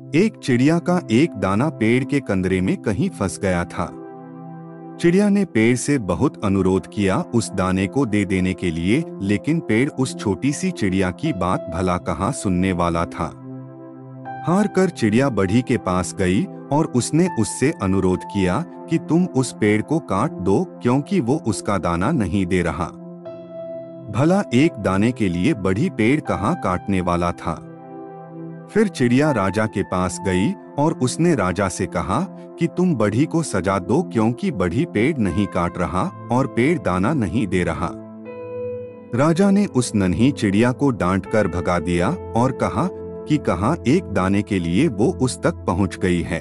एक चिड़िया का एक दाना पेड़ के कंदरे में कहीं फंस गया था। चिड़िया ने पेड़ से बहुत अनुरोध किया उस दाने को दे देने के लिए, लेकिन पेड़ उस छोटी सी चिड़िया की बात भला कहाँ सुनने वाला था। हार कर चिड़िया बढ़ी के पास गई और उसने उससे अनुरोध किया कि तुम उस पेड़ को काट दो, क्योंकि वो उसका दाना नहीं दे रहा। भला एक दाने के लिए बढ़ी पेड़ कहाँ काटने वाला था। फिर चिड़िया राजा के पास गई और उसने राजा से कहा कि तुम बढ़ी को सजा दो, क्योंकि बढ़ी पेड़ नहीं काट रहा और पेड़ दाना नहीं दे रहा। राजा ने उस नन्ही चिड़िया को डांट कर भगा दिया और कहा कि कहाँ एक दाने के लिए वो उस तक पहुंच गई है।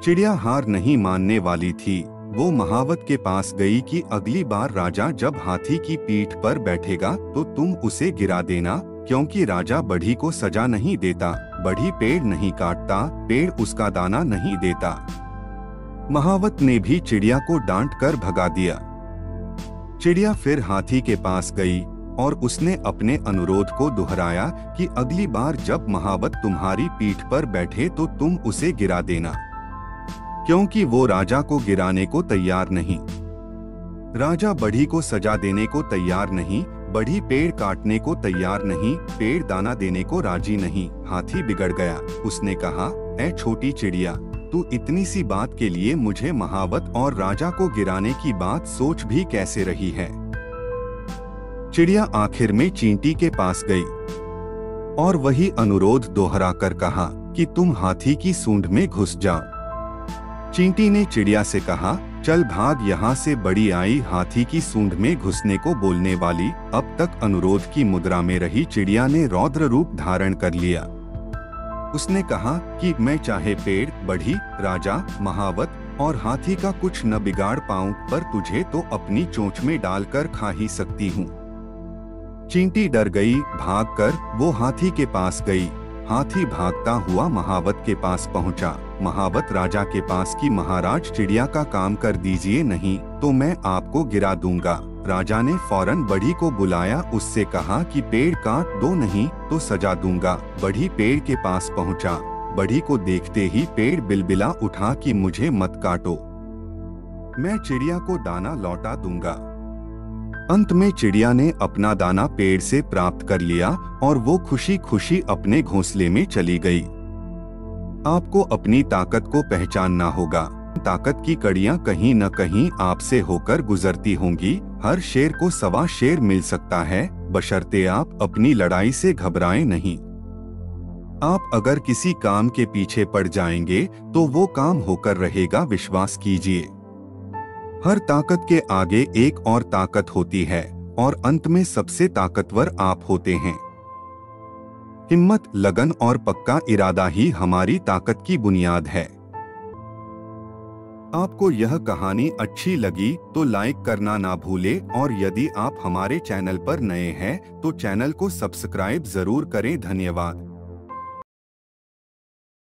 चिड़िया हार नहीं मानने वाली थी। वो महावत के पास गई कि अगली बार राजा जब हाथी की पीठ पर बैठेगा तो तुम उसे गिरा देना, क्योंकि राजा बढ़ी को सजा नहीं देता। बढ़ी पेड़ नहीं काटता, पेड़ उसका दाना नहीं देता। महावत ने भी चिड़िया को डांट कर भगा दिया। चिड़िया फिर हाथी के पास गई और उसने अपने अनुरोध को दोहराया कि अगली बार जब महावत तुम्हारी पीठ पर बैठे तो तुम उसे गिरा देना, क्योंकि वो राजा को गिराने को तैयार नहीं। राजा बढ़ी को सजा देने को तैयार नहीं, बढ़ी पेड़ काटने को तैयार नहीं, पेड़ दाना देने को राजी नहीं। हाथी बिगड़ गया। उसने कहा, ऐ छोटी चिड़िया, तू इतनी सी बात के लिए मुझे महावत और राजा को गिराने की बात सोच भी कैसे रही है। चिड़िया आखिर में चींटी के पास गई और वही अनुरोध दोहरा कर कहा कि तुम हाथी की सूंड में घुस जाओ। चींटी ने चिड़िया से कहा, चल भाग यहाँ से। बड़ी आई हाथी की सूंड में घुसने को बोलने वाली। अब तक अनुरोध की मुद्रा में रही चिड़िया ने रौद्र रूप धारण कर लिया। उसने कहा कि मैं चाहे पेड़, बढ़ी, राजा, महावत और हाथी का कुछ न बिगाड़ पाऊं, पर तुझे तो अपनी चोंच में डालकर खा ही सकती हूँ। चींटी डर गई। भागकर वो हाथी के पास गई। हाथी भागता हुआ महावत के पास पहुंचा। महावत राजा के पास कि महाराज, चिड़िया का काम कर दीजिए, नहीं तो मैं आपको गिरा दूंगा। राजा ने फौरन बढ़ी को बुलाया, उससे कहा कि पेड़ काट दो, नहीं तो सजा दूंगा। बढ़ी पेड़ के पास पहुंचा। बढ़ी को देखते ही पेड़ बिलबिला उठा कि मुझे मत काटो, मैं चिड़िया को दाना लौटा दूंगा। अंत में चिड़िया ने अपना दाना पेड़ से प्राप्त कर लिया और वो खुशी खुशी अपने घोंसले में चली गई। आपको अपनी ताकत को पहचानना होगा। ताकत की कड़ियां कहीं न कहीं आपसे होकर गुजरती होंगी। हर शेर को सवा शेर मिल सकता है, बशर्ते आप अपनी लड़ाई से घबराएं नहीं। आप अगर किसी काम के पीछे पड़ जाएंगे तो वो काम होकर रहेगा, विश्वास कीजिए। हर ताकत के आगे एक और ताकत होती है और अंत में सबसे ताकतवर आप होते हैं। हिम्मत, लगन और पक्का इरादा ही हमारी ताकत की बुनियाद है। आपको यह कहानी अच्छी लगी तो लाइक करना ना भूले और यदि आप हमारे चैनल पर नए हैं तो चैनल को सब्सक्राइब जरूर करें। धन्यवाद।